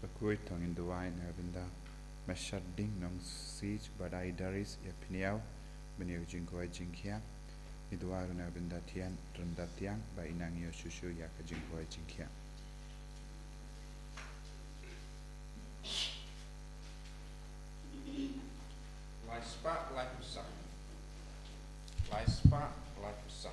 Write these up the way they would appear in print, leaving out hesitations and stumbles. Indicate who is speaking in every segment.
Speaker 1: bakui tong in duai na binda mashad ding nong siege badai daris ya piniau beniu jingkoi jingkia ni duai na binda tian renda tiang ba inang yo shushu ya ka jingkoi jingkia
Speaker 2: Lai spa lai usah. Lai spa lai usah.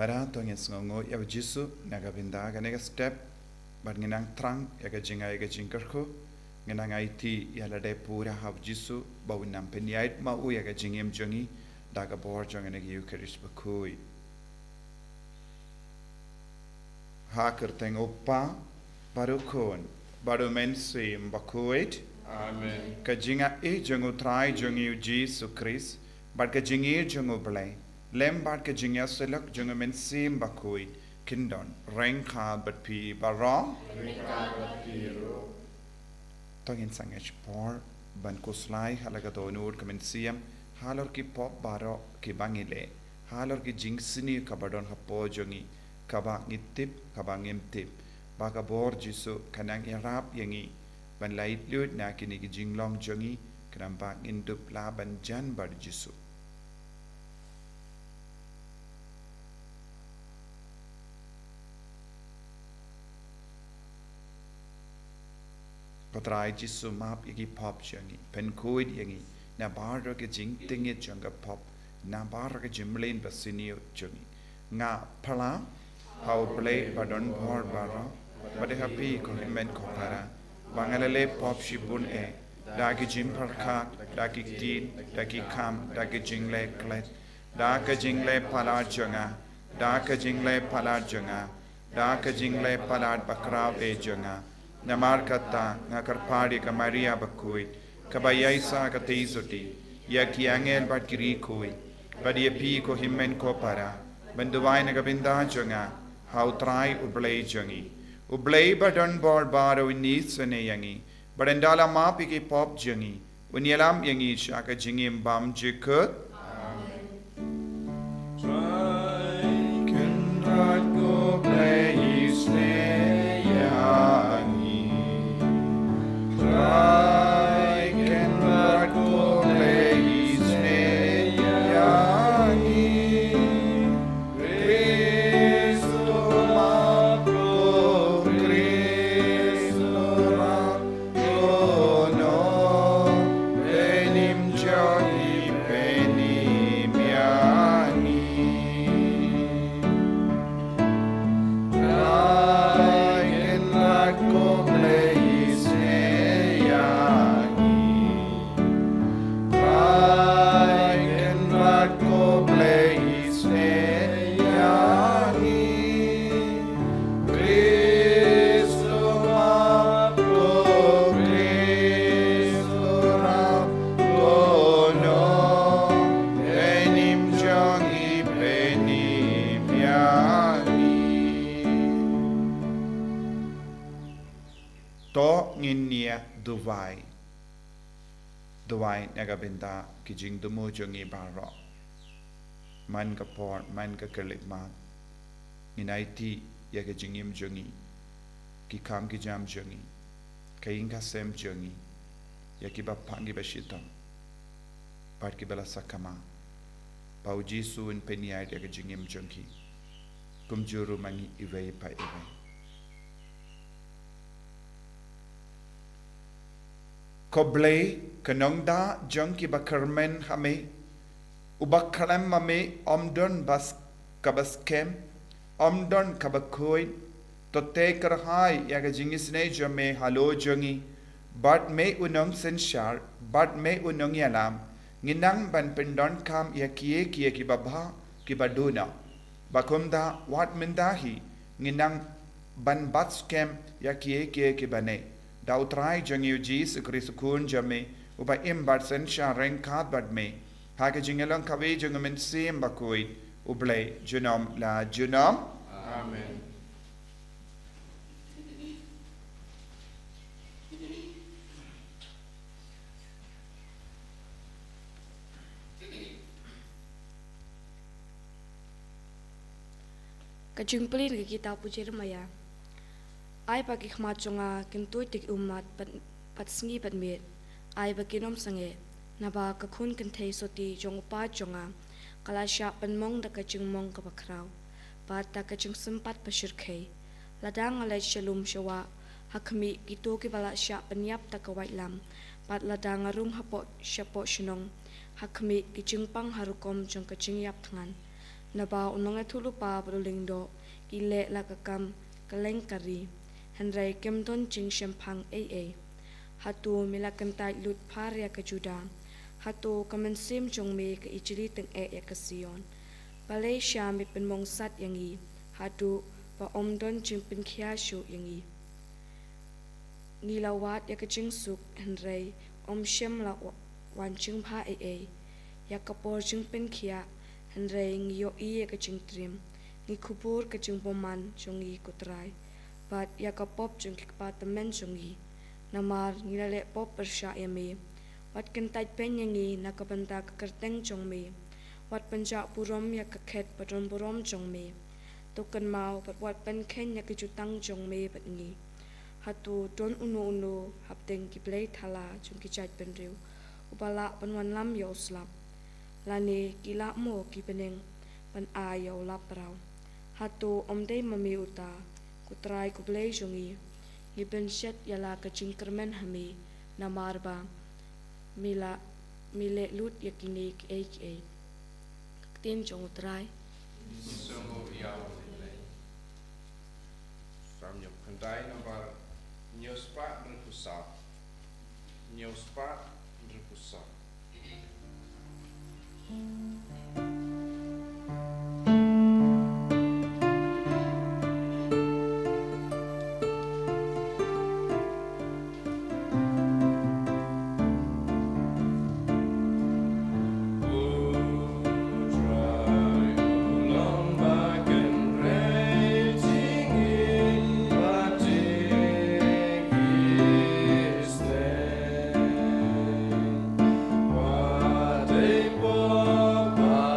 Speaker 1: para tong yes ngongo ya jisu naga binda ga nega step bar nginang trang ya ga jinga ya ga jingkerko nginang IT ya la de pura hab jisu bawinam peniait ma u ya ga jingem jongi daga bor jong nega eucharist bakui ha kerteng opa baru kon baru mensim bakuit
Speaker 2: Amen.
Speaker 1: ka jinga e jongo trai jongi jisu Christ bar ka jingi jongo blai lem bar ka jingya selak jongo men sim bakui kindon reng kha bat pi barong tongin sangech por ban ko slai halaga donur ka men siam halor ki pop baro ki bangile halor ki jingsini ka badon ha po jongi ka ba ngitip ka ba ngimtip ba ka bor jisu kanang irap yangi ban lait lut na kini ki jinglong jongi kram ba indup la ban jan bar jisu patrai jisu map yagi pop jangi pen koid yangi na bar ke jing tingi janga pop na bar ke jimlin basinio jangi nga pala how play badon bor bara bade happy ko men ko para bangalale pop shibun e dagi jim parka dagi tin dagi kam dagi jingle klet daga jingle pala janga daga jingle pala janga daga jingle pala bakraw e janga namar kata ngakar padi ka Maria bakui ka bayaisa ka teizoti ya ki angel bat kiri kui badi pi ko himmen ko para benduwai na gabinda jonga how try ublay jongi ublay badon bor baro inis ne yangi badendala mapi ki pop jongi unyalam yangi shaka jingim bam jikut
Speaker 2: Try can not go play his
Speaker 1: I can not go play his name, Cristo Marco, Cristo Marco, no, benim Johnny, benim Yani. I can not go play his to nginia duwai nagabinda kijing dumo jongi baro man ka por man ka kerlit ma inaiti ya ka jingim jongi ki kam ki jam jongi kain ka sem jongi ya ki ba pangi ba shitam par ki bala sakama pau jisu in peniai ya ka jingim jongi kum juru mani iwei pa iwei Koblay kanongda jong ki ba kermen hame ubakhalam mame omdon bas kabaskem omdon kabakoi tote karhai yaga jingisne jame halo jongi bat me unong senshar bat me unong yalam nginang ban pendon kam yakie kie ki babha ki baduna bakumda wat mendahi nginang ban batskem yakie kie ki bane dautrai jongi ujis krisukun jame uba imbat senshar renkat bat me haga jingelong kawe jongamen sim bakoi uble junom la junom
Speaker 2: Amen.
Speaker 3: Kajumpulin ke kita puji remaya. Ai pagi khmat chonga kintoi tik umat pat sngi pat met. Ai bakinom sange naba kakhun kintei soti jong pa chonga kalasha panmong da kajingmong ka bakrau. Pat ta kajing sempat pasirkhei. Ladang alai shalom shawa hakmi kito ki bala sha panyap ta kawai lam. Pat ladang arung hapo shapo shinong hakmi kijingpang harukom jong kajing yap thangan. Naba unong thulu pa bruling do ile la kakam kaleng kari henrai kemdon jing shempang AA hatu mila kentai lut par ya ka juda hatu kamen sim jong me ka ichiri teng ya ka sion balai sha mi pen mong sat yangi hatu pa omdon jing pen khia shu yangi nilawat ya ka jing suk henrai shem la wan jing pha AA ya ka por jing pen khia henrai ngiyo iye ka jing trim ni kupur ka jing boman jongi kutrai bat ya ka pop jong ki apartment jongi namar ngilale pop persha yame wat kentai pen yangi nakabanta ka kerteng jong me wat panja purom ya ka khet patron purom jong me tokan mau pat wat pen khen ya ka jutang jong me pat ngi hatu don uno hapteng ki play thala jong ki chat pen riu ubala panwan lam yo slap lani kila mo ki peneng pan ayaw lapraw hatu omday mami uta kutray kublay jongi iben shet yala ka jingkermen hami namarba mile lut yakinik HA tin jong utray
Speaker 2: Sumu yaw dilay. Samyok kanday nambar nyospa nrkusap. Nyospa nrkusap.
Speaker 4: What a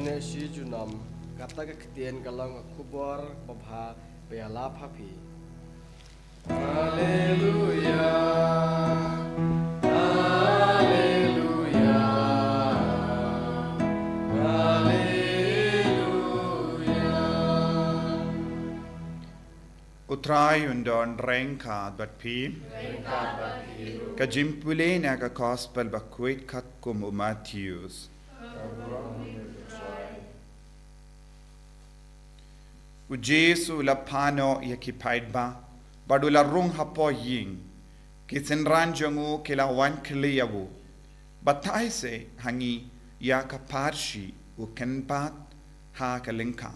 Speaker 4: ne shi junam kata ka ktien kalang kubor babha pela phapi. Hallelujah. Hallelujah. Hallelujah.
Speaker 1: Utrai undon rengka bat pi. Ka jimpule na ka gospel ba kuit kat kum Matthews. U Jesu la pano ya ki paidba badula rung hapo ying ki senran jongu ki la wan kliyawu batai se hangi ya ka parshi u kenpat ha ka linka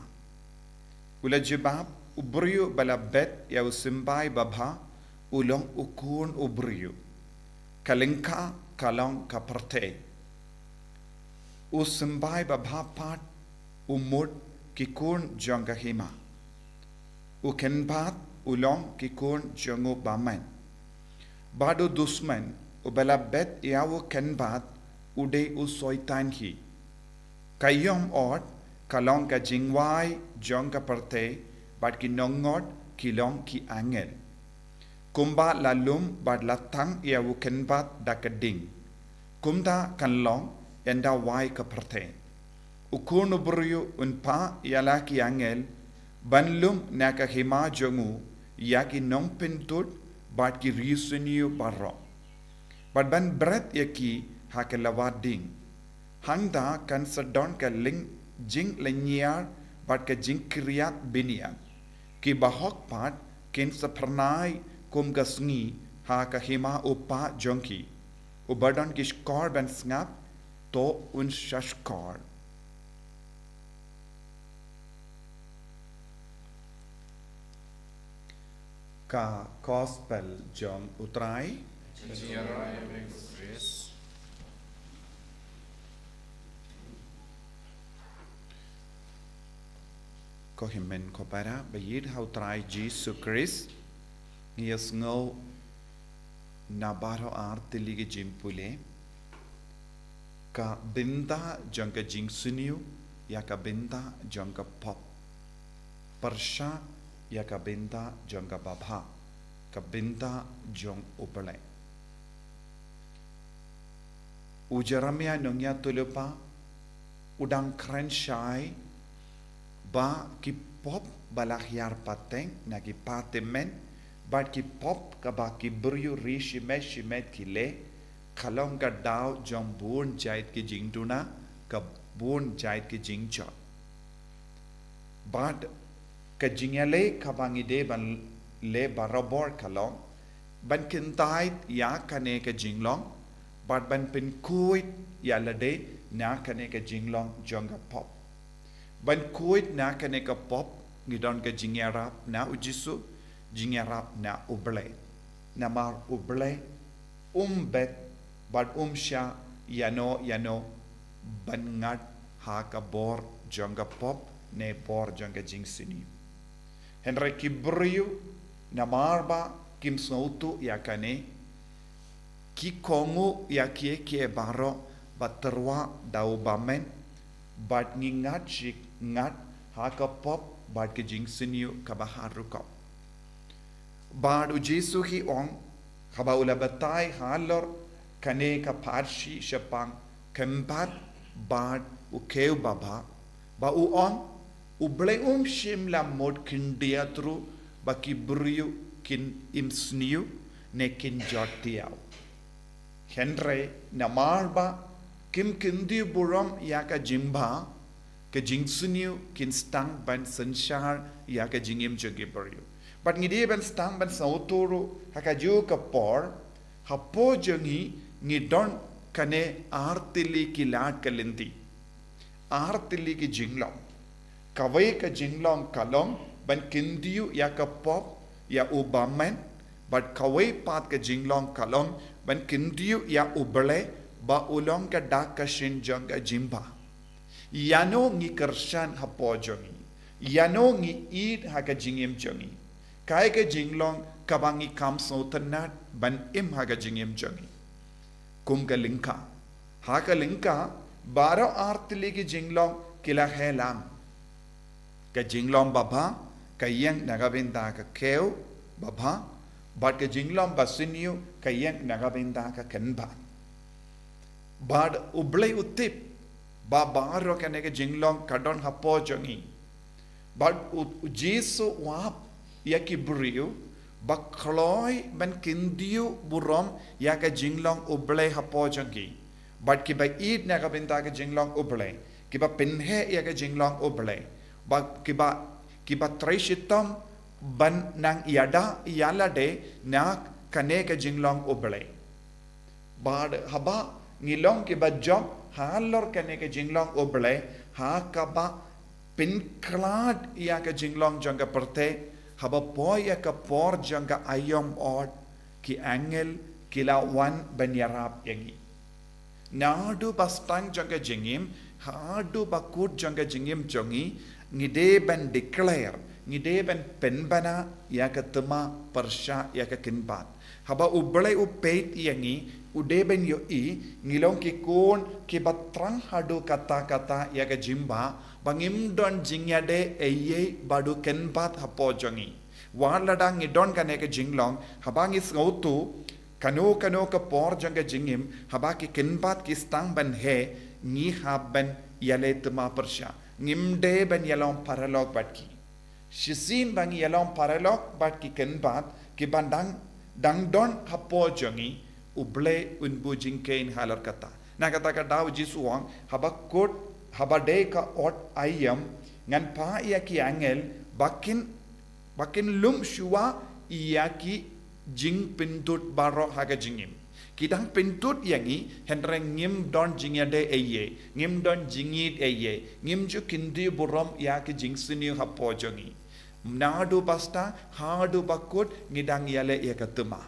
Speaker 1: ula jibab ubriyu bala bet ya usimbai babha ulong ukun ubriyu kalinka kalong kaparte usimbai babha pat umud kikun jonga hima ukenpat ulong kikun jongu baman bado dusman ubala bet yawo kenpat ude usoitan hi kayom ot kalong ka jingwai jonga parte bat ki nongot kilong ki angel kumba lalum bat latang yawo kenpat dakading kumda kanlong enda wai ka parte ukun ubriyu unpa yala ki angel banlum naka hima jongu yaki nong pentut bat ki risuniu barro bat ban bret yaki hakelawading hangda kan sedon ka ling jing lenyar bat ka jing kriat binia ki bahok pat kin sapernai kum gasngi ha ka hima upa jonki ubadon ki skor ban snap to un shashkor ka gospel jong utrai ko himen ko para bayid ha utrai Jesus Christ ngias ngau nabaro artili ge jimpule ka binda jong ka jingsuniu ya ka binda jong ka pop persha ya ka binda jong ka babha ka binda jong upale ujaramia nongya tulupa udang kren shai ba ki pop balahyar pateng na ki patemen ba ki pop ka ba ki buryu rishi meshimet ki le khalong ka dao jong bun jait ki jingtuna ka bun jait ki jingchot bad ka jingale ka bangide ban le barabor kalong ban kintait ya kane ka jinglong bad ban pin kuit ya lade na kane ka jinglong jonga pop ban kuit na kane ka pop ngidon ka jingarap na ujisu jingarap na uble na mar uble bet bad sha yano ban ngat ha ka bor jonga pop ne bor jonga jingsini Henry Kibriyu na marba kim snoutu yakane ki kongu yakie kie baro baterwa dau bamen bat ngingat shik ngat haka pop bat ke jingsiniu kabaharuko bad ujisu hi ong haba ulabatai halor kane ka parshi shapang kempat bad ukeu baba ba u ong uble shimla mod kindia tru baki briu kin imsniu ne kin jotiau Henry na marba kim kindi buram yaka jimba ke jingsniu kin stang ban sanshar yaka jingim jogi briu but ngide ban stang ban sautoro haka ju ka por hapo jongi ngidon kane artili ki lat kalindi artili ki jinglam kawai ka jinglong kalong ban kindiu ya ka pop ya ubaman but kawai pat ka jinglong kalong ban kindiu ya ubale ba ulong ka dak ka shinjong ka jimba yano ngi kershan hapo jongi yano ngi id ha ka jingim jongi kai ka jinglong kabangi kam sotanat ban im ha ka jingim jongi kum ka linka ha ka linka baro artili ki jinglong kila helang ka jinglom baba ka yang nagabinda ka keu baba bad ka jinglom basinyo ka yang nagabinda ka kenba bad ublay utip ba baro ka nega jinglom kadon hapo jongi bad jisu wap yaki buriu bakloy ban kindiu burom yaka jinglong ublay hapo jongi bad ki ba id nagabinda ka jinglong ublay kiba pinhe yaka jinglong ublay ba kiba trishitam ban nang yada yala de na kane ka jinglong ublay bad haba ngilong kiba job halor kane ka jinglong ublay ha kaba pinklad yaka jinglong jonga perte haba poya ka por jonga ayom od ki angel kila wan banyarap yangi nadu bastang jonga jingim hadu bakut jonga jingim jongi ngide ban declare ngide ban penbana yaka tema persya yaka kinbat haba ublay upeit yangi ude ben yo i ngilong ki kon ki batrang hadu kata-kata yaka jimba bangim don jingyade eye badu kenbat hapo jongi waladang idon kaneka jinglong habangi ngautu kano ka por jonga jingim habaki kenbat ki stang ban he ngi haben yale tema persya ngimde ban yalong paralog batki shisin bang yalong paralog batki kenbat ki bandang dangdon hapo jongi uble unbu jingkein halar kata na kata ka daw jisuang habakot habade ka ot ayam ngan pa ya ki angel bakin lum shua iyaki jing pintut baro haga jingim kidang pintut yangi henreng ngim don jingyade eye ngim don jingit eye ngim ju kindi burom yaki jingsini hapo jongi nadu pasta hadu bakut ngidang yale yakatema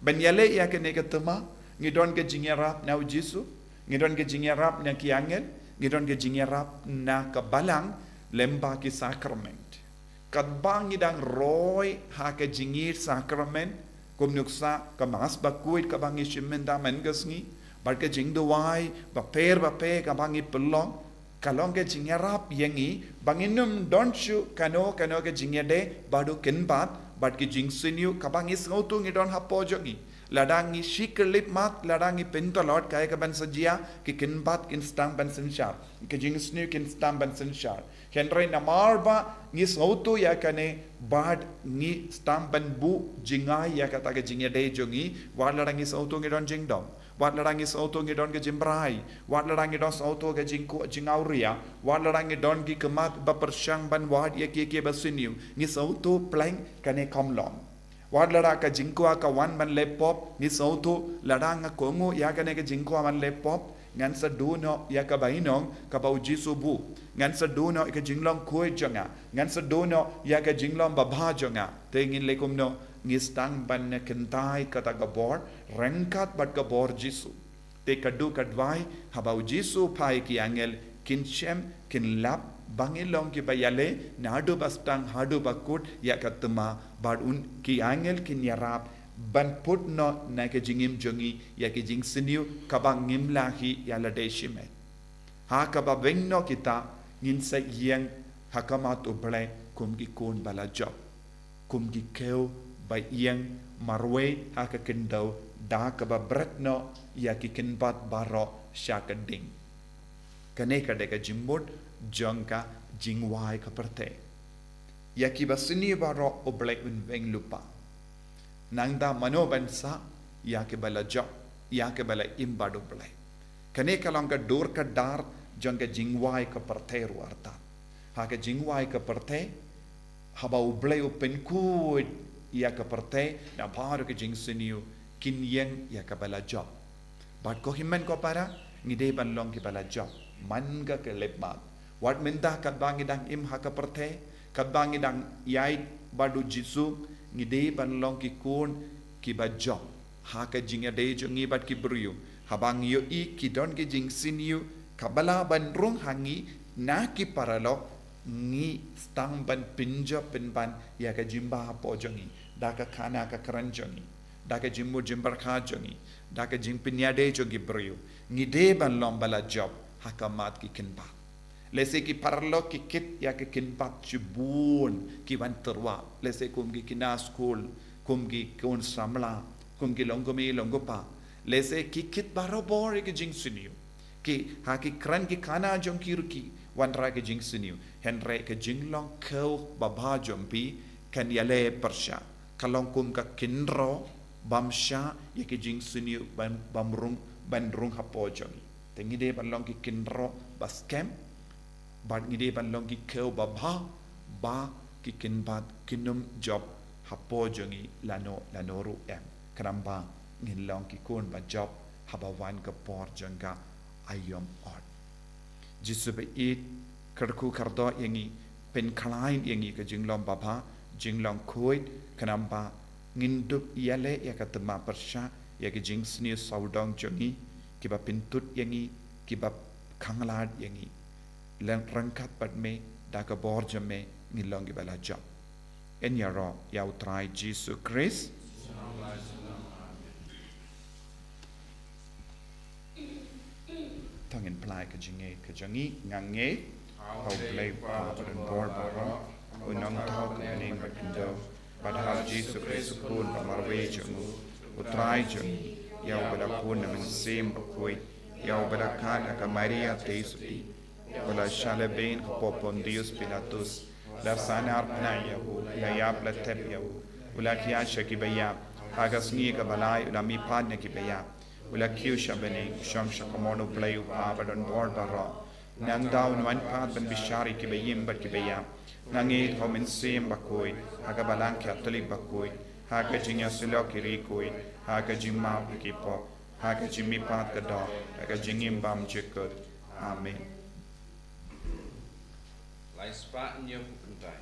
Speaker 1: ben yale yakanekatema ngidon ke jingyarap na ujisu ngidon ke jingyarap na ki angel ngidon ke jingyarap na kabalang lemba ki sakrament kadbang ngidang roy haka jingir sakrament kumnuksa kamas bakuit kabangi shimenda mengasngi barka jingduwai baper kabangi pelong kalong ke jingyarap yangi banginum donshu kano ke jingyade badu kenbat bad ki jingsinyu kabangi ngautu ngidon hapo jongi ladangi shikelip mat ladangi pentolot kaya ka ban sajia ki kenbat kin stang ban senshar ki jingsnu kin stang ban senshar henry namarba ngi ngautu ya kane bad ngi stang ban bu jingai ya kata ke jingyade jongi waladangi ngautu ngidon jingdom wat larangi sauto ngidon ke jimbrai wat larangi don sauto ke jingauria wat larangi don ki kemat bapersyang ban wat ye ke basiniu ni sauto plank kane komlong wat lara ka jingkwa ka wan ban lepop ni sauto laranga kongo ya kane ke jingkwa ban lepop ngan sa duno ya ka bainong ka bauji subu ngan sa duno ke jinglong koi jonga ngan sa duno ya ka jinglong babha jonga tengin lekum no ngistang ban ne kentai kata gabor rengkat bat gabor jisu te kadu kadwai habau jisu pai ki angel kinchem kinlap bangilong ki bayale nadu bastang hadu bakut ya katma bad un ki angel kin yarap ban put no na ke jingim jongi ya ke jing siniu kabang ngimlahi ya ladeshime ha kaba bengno kita ngin sa yang hakamat uble kum ki kon bala job kum ki keu by yang marwe haka kendau da kaba bretno ya ki kenbat baro syakading kane kadeka jimbut jongka jingwai kaperte ya ki basini baro oblek unveng lupa nangda mano bansa ya ke bala job ya ke bala imbado blai kane kalangka dor ka dar jongka jingwai kaperte ruarta haka jingwai kaperte haba oblek open kud ya kaperte na baru ke jingsiniu kinyeng ya kabala job bat ko himmen ko para ngide ban long ki bala job manga ke lepmat wat minta kat bangi dang im ha kaperte kat bangi dang yai badu jisu ngide ban long ki kun ki ba job ha ka jinga de jo ngi bat ki briu habang yo i ki don ke jingsiniu kabala ban rung hangi na ki paralo ngi stang ban pinja pinban ya ka jimba po jongi daka kana ka karanjongi daka jimmu jimbar kha jongi daka jing pinyade jongi brio ngide ban lombala job hakamat ki kinba lese ki parlo ki kit ya ke kin pat chibun ki van terwa lese kum ki kina school kum ki kon samla kum ki longomi longopa lese ki kit barobor ke jing suniu ki ha ki kran ki kana jong ki ruki wan ra ke jing suniu henre ke jing long kau baba jompi kan yale persha kalong kum ka kinro bamsha ya ke jing suniu bamrung bandrung hapo jongi tengide balong ki kinro baskem bad ngide balong ki kau baba ba ki kinbat kinum job hapo jongi lanoru em kramba ngin long ki kun ba job habawan ka por janga ayom ot jisube it karku kardo yangi pen khlain yangi ka jinglom baba jinglong khoit kramba ngindup yale ya katema persha ya ki jingsni saudong jongi kiba pintut yangi kiba khanglad yangi lang rangkat padme daga borjame ngilong gibala job en yaro ya utrai Jesus Christ tangin plai ka jinge ka jangi ngange how play pa and bor baro unong talk ning but kindo but how Jesus Christ kun marwe jangu utrai jangi ya bala kun min sim bakoi ya bala kana ka Maria teisuti wala shalabain ko pon Dios Pilatus la sanar pnayahu la yab la tabiyahu wala kiyasha kibaya hagasni ka balai la mi padne kibaya wala kiusha bani sham shakamono play abadon bor baro nang daw wan pat ban bishari kibayim bat kibaya nangi homin sim bakoi haga balang katoli bakoi haga jinya silo kirikoi haga jimma kipo haga jimmi pat kado haga jingim bam jikot amen
Speaker 2: Lai spa in your puntai.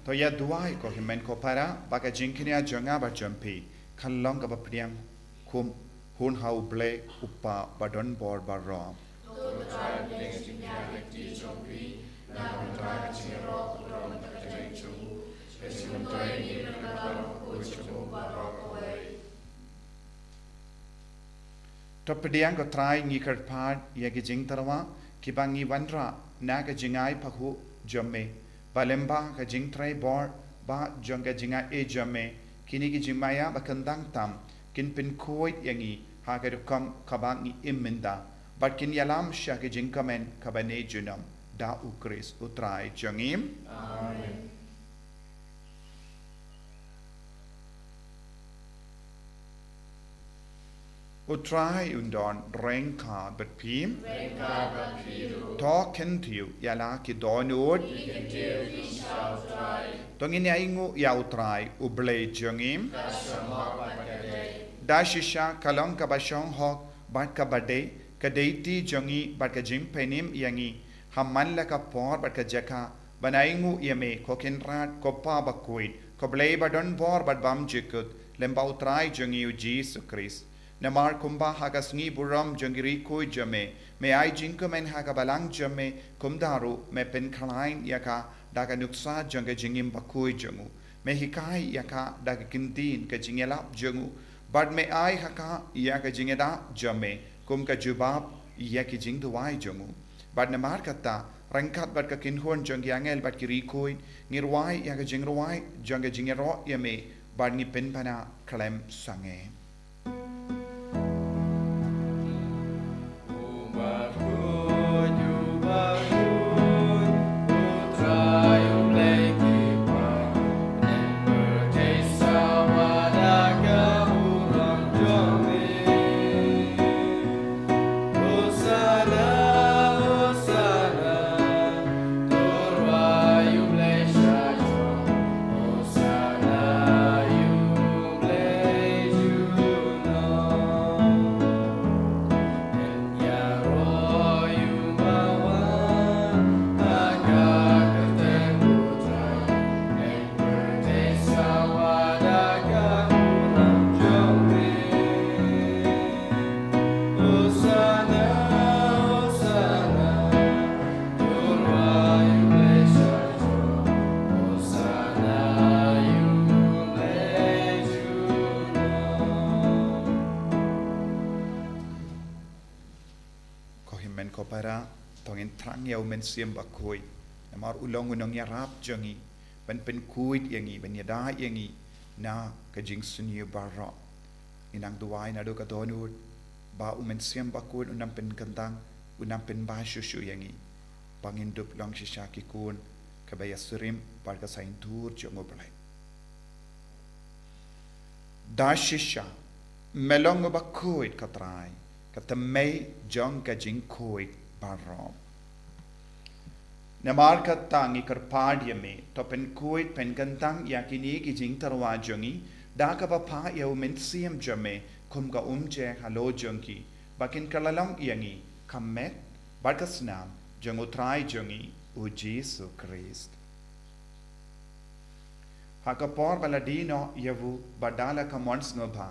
Speaker 1: to ya duai ko himen ko para baka jinknya jonga ba jampi khalong ka bapriang kum hun hau ble upa badon bor barom to pediang ko trai ngi kar pad ya ki jing tarwa ki bangi wanra na ka jingai phu jamme balemba ka jing trai bor ba jonga jinga e jamme kini ki jimaya bakandang tam kin pin khoi yangi ha ka kam khabangi imminda but kin yalam sha ki jing kamen kabane junam da ukris utrai jangim amen utrai undon renka but pim to kentiu yala ki donod tongin aingu yautrai uble jangim dashisha kalong ka bashong hok bat ka bade ka deiti jangi bat ka jim penim yangi hamman la ka por bat ka jaka banaingu yame kokinrat kopa bakuit ko ble badon bor bat bam jikut lemba utrai jangi u Jesus Christ namar kumba hagasngi buram jangiri koi jame me ai jinkamen hagabalang jame kumdaru me pen khalain yaka daga nuksa janga jingim bakoi jangu me hikai yaka daga kintin ka jingelap jangu bad me ai haka ya ka jingeda jame kum ka jubab ya ki jing duai jongu bad na mar kata rangkat bad ka kinhon jong yangel bad ki rikoi ngirwai ya ka jingrwai jong ka jingero ya me bad ni pen pana klem sange para tongin trang yaw men siem bakoi namar ulong unong yarap jangi ban pen kuit yangi ban yada yangi na kajing sunyi barra inang duwai na do ka donut ba umen siem bakoi unam pen kantang unam pen ba shushu yangi pangindup long shishaki kun kabaya surim parka sain tur jongo balai da shisha melong bakoi katrai katamay jong kajing koi barom namar katang ikar padya me to pen koi pen kantang yakini ki jing tarwa jongi da ka pa pa yaw men siem jame kum ka umje halo jongi bakin kalalang yangi kamet barkasnam jong utrai jongi u Jesu Christ hakapor baladino yavu badala ka mons ngobha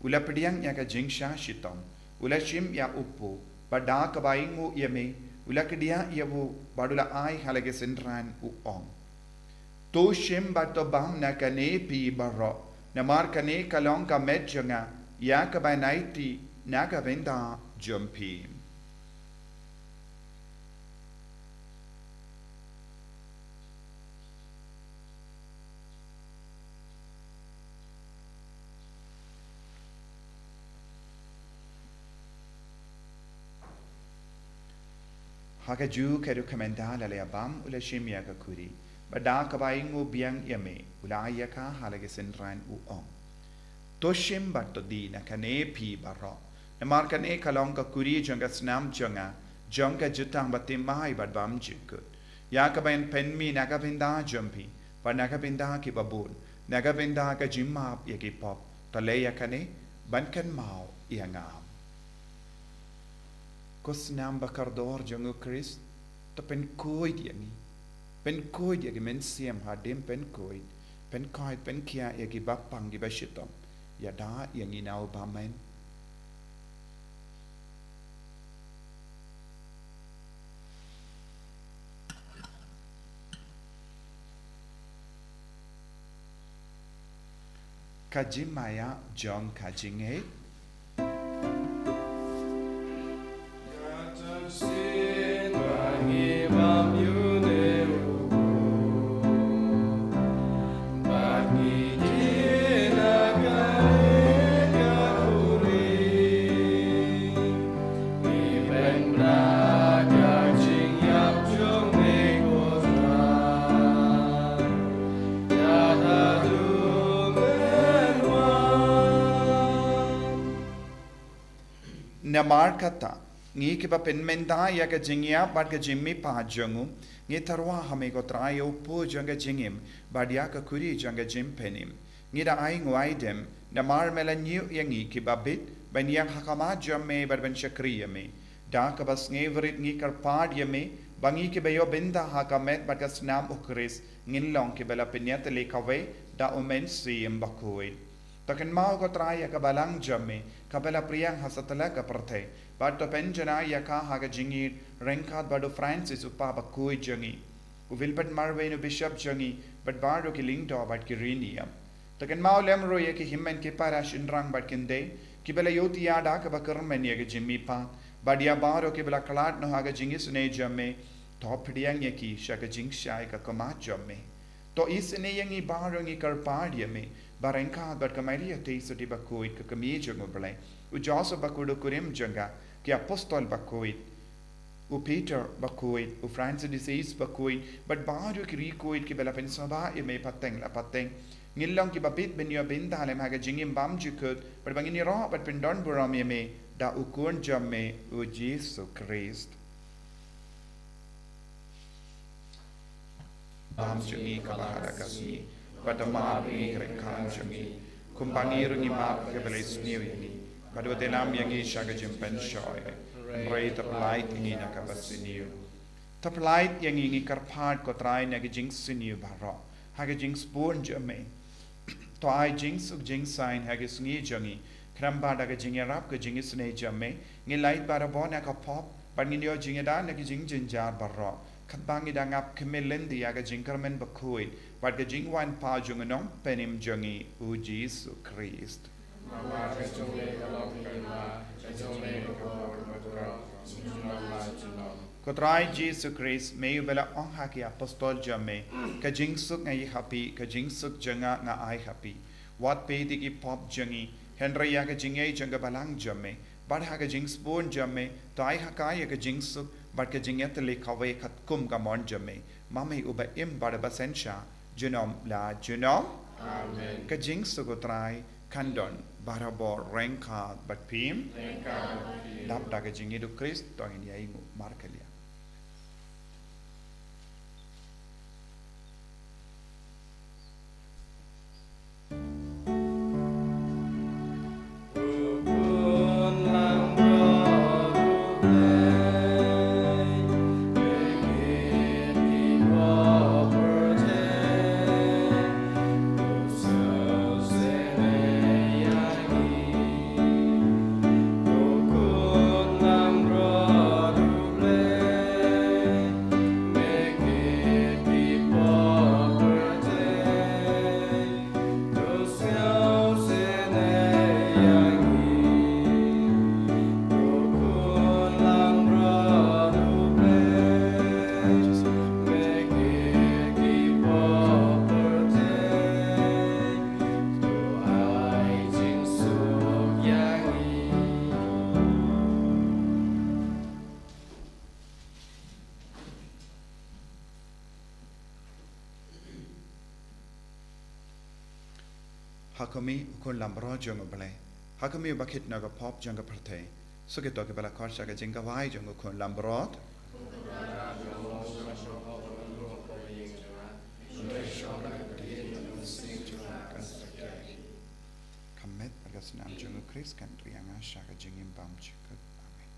Speaker 1: ulapdiang yaka jingsha shitom ulashim ya upu bada kabaingu yame ulakdia yavu badula ai halage sendran uong to shim bato bam na kane pi baro namar kane kalong ka medjanga ya kabanaiti naga venda jumpi haka ju kedu kamendala le abam ula shimya ka kuri bada kabaingu biang yame ula ayaka halage senran uong toshim bato di na kane pi baro namar kane kalong ka kuri jonga snam jonga jonga jutang batim mai badbam jikut ya kabain penmi nagabinda jumpi pa nagabinda ki babun nagabinda ka jimap yaki pop taleya kane bankan mau iangam Kosnam bakardor jongo Christ to pen koid yagi men siam hadim pen koid pen kia yagi bapang gi bashitom yada yangi nau bamen kajimaya jong kajinge namar kata ngi ke ba penmenda ya ka jingya bad ka jimmi pa jangu ngi tarwa hame ko trayo po janga jingim badia ka kuri janga jim penim ngi da ai ngwai dem namar melanyu yangi ke babit ban yang hakama jamme bad ban shakriya me da ka bas ngeverit ngi kar pad yame bangi ke bayo benda hakamet bad ka snam ukris ngin long ke bala penyat le kawe da omen sim bakoi takan mau ko traya ka balang jamme kabela priyang hasatala ka parthe bato penjana yaka haga jingir renkat bado Francis upa bakoi jangi uvilbat marve no bishop jangi but bado ki ling do bat ki riniam Takan mau lemro ye ki himmen ki parash inrang bat kinde ki bela yoti ada ka bakarmen ye ki jimmi pa badia baro ki bela kalat no haga jingis ne jamme to pdiang ye ki shaka jing shai ka kama jamme to is ne yangi baro ngi kar padia me barengka bat kamaria te soti bakoit ka kami jango bela u joso bakudo kurim janga ki apostol bakoit u Peter bakoit u Francis disease bakoit but baro ki rikoit ki bela pensaba ye me pateng la pateng ngilong ki babit ben yo bin dalem haga jingim bam jukut but bangini ro but pen don buram me da ukun jamme u Jesus Christ bam jungi kabahara kasni but ma bi kan jungi kumpani rungi ma ke belis new yani but what elam yangi shaga jim pen shoy right of light ingi na kabasiniu top light yangi ngi karphat ko trai na ge jing siniu baro haga jing spoon jamme to ai jing suk jing sign haga sngi jangi kramba daga jing rap ke jing sne jamme ngi light bara bona ka pop ban ngi yo jing da na ge jing jin jar baro khat bangi da ngap kemelen di aga jing karmen bakoi but ge jing wan pa jung no penim jangi u Jesus Christ Kotrai Jesus Christ may bela on haki apostol jamme ka jing suk ngai happy ka jing suk janga nga ai happy what pe di ki pop jangi Henry ya ka jing ai janga balang jamme bad ha ka jing spoon jamme tai ha ka ya ka jing suk bad ka jing et le khawe khat kum ka mon jamme mame uba im bad basensha junom la junom amen ka jing suk kotrai kandon barabor renka but pim dap da ka jing edu Christ to in ya ingu markelia Hakami ukun lambro jongo bale Hakami bakit naga pop jonga perte Suketo ke bala korsha ka jinga vai jongo kun lambrot Kamet agas nam jongo Chris kan trianga shaka jingim bam chikut amen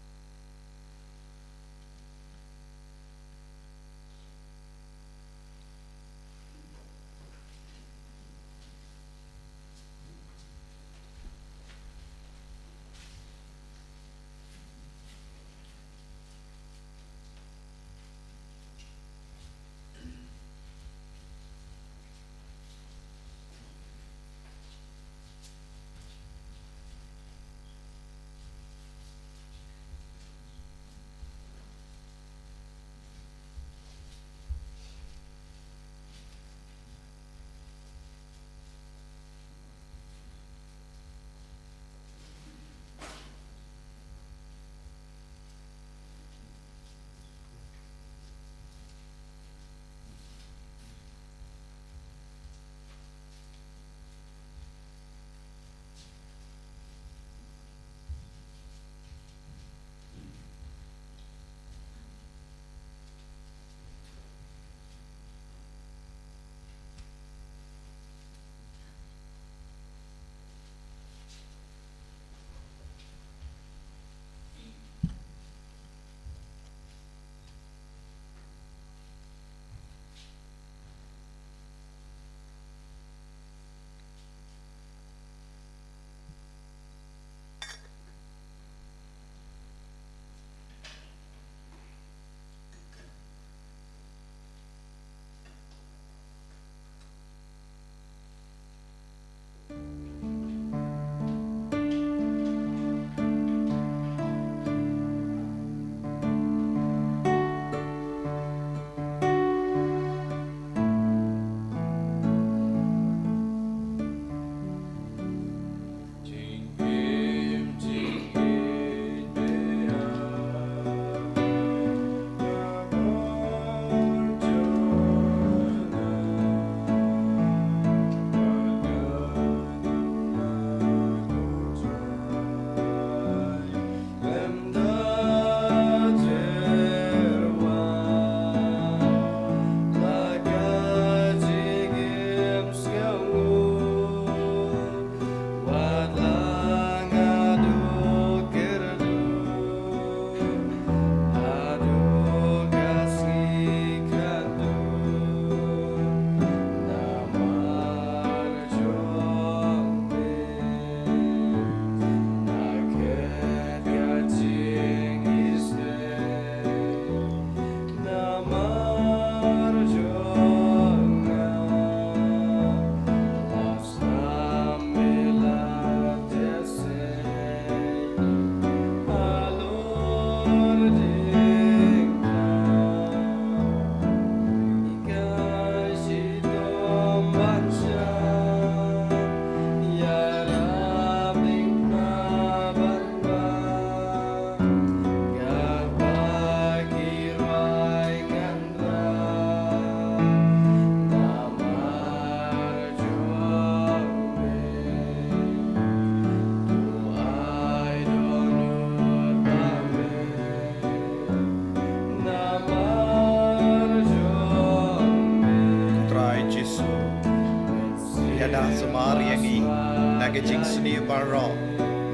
Speaker 1: baro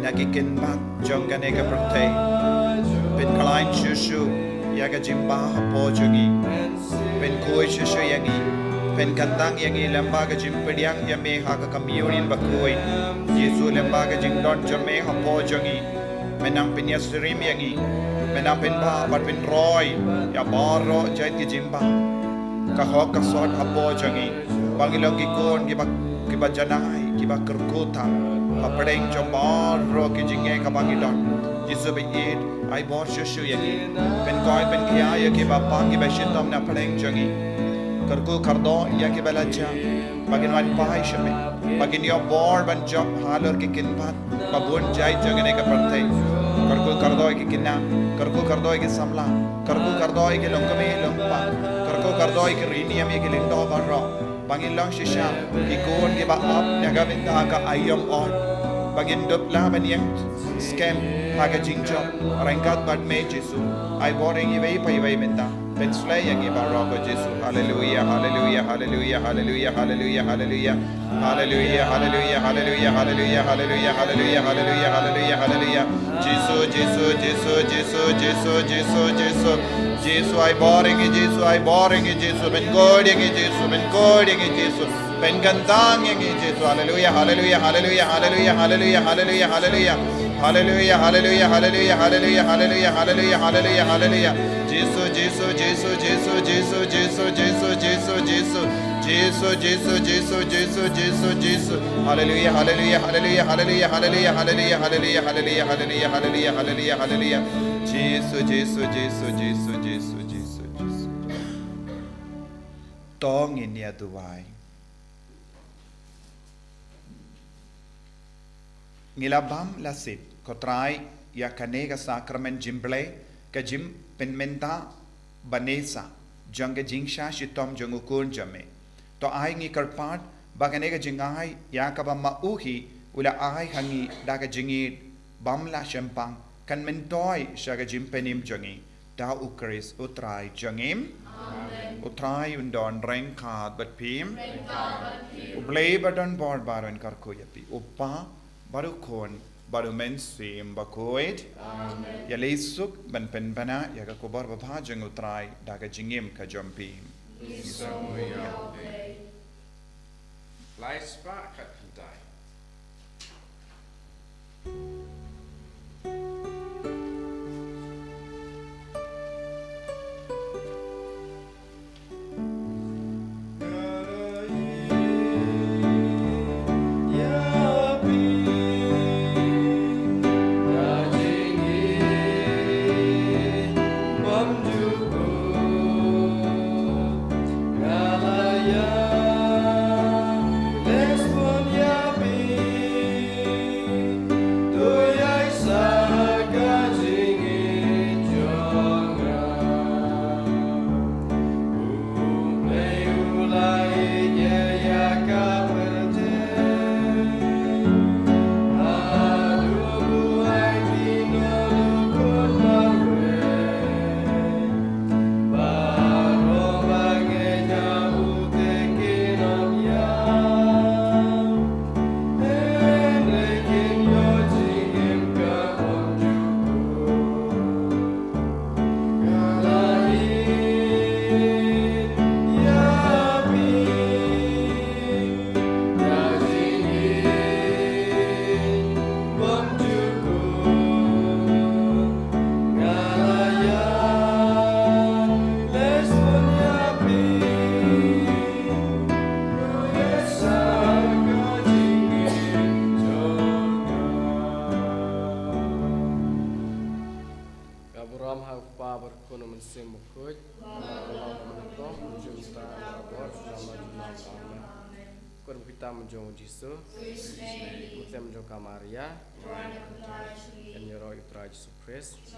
Speaker 1: nagikin bat jonggan ega pertei pen kalain shushu yaga jimba hapo jongi pen koi shushu yangi pen kandang yangi lembaga jimpediang yame haka kamionin bakoi Yesu lembaga jingdon jame hapo jongi menang pen yasrim yangi menang pen ba bat pen roy ya baro jait ki jimba kahok kasot hapo jongi bangilong kikon kiba janai kiba kerkota papadeng jomaro ki jinge kabangidon Yesu be it ai bor shushu yangi pen koi pen kia ya kiba pang kiba shitom na padeng jongi kerku kardo ya kiba lacha bagin wan pai shame bagin yo bor ban job halor ki kinpat babun jai jongene ka partai kerku kardo ki kinna kerku kardo ki samla kerku kardo ki longkame longpa kerku kardo ki riniam ki lindo barro bangin long shisha ikon ki ba up naga binda ka ayom on bagin dop la ban yang scam haga jingjo rangkat bad me Jesu ai boring iwei pai wei menta ben slay yang iba rogo Jesu hallelujah hallelujah hallelujah hallelujah hallelujah hallelujah hallelujah hallelujah hallelujah hallelujah hallelujah hallelujah hallelujah hallelujah hallelujah Jesu Jesu Jesu Jesu Jesu Jesu Jesu Jesu ai boring Jesu ben goding Jesu ben goding Jesu ben gandang yang Jesu hallelujah hallelujah hallelujah hallelujah hallelujah hallelujah hallelujah hallelujah hallelujah hallelujah hallelujah hallelujah hallelujah hallelujah hallelujah Jesu Jesu Jesu Jesu Jesu Jesu Jesu Jesu Jesu Jesu Jesu Jesu Jesu Jesu Jesu hallelujah hallelujah hallelujah hallelujah hallelujah hallelujah hallelujah hallelujah hallelujah hallelujah hallelujah hallelujah Jesu Jesu Jesu Jesu Jesu Jesu Jesu tong ini aduai ngilabam lasit kotrai ya kanega sakramen jimble ka jim penmenta banesa janga jingsha shitom jangukun jame to ai ngi karpat baganega jingai ya ka ba mauhi ula ai hangi daga jingi bamla shempang kan mentoi shaga jimpenim jangi da ukris utrai jangim amen utrai undon rengkat bat pim ublei badon bord baron karko yapi uppa baru kon baru mensim bakoid ya lesuk ban penbana ya ka kobar babha jang utrai daga jingim ka jompim
Speaker 2: Lai spa kat kuntai.
Speaker 4: Menjong Jesu, kita menjong Maria, dan Yoro Itra Yesus Kristus.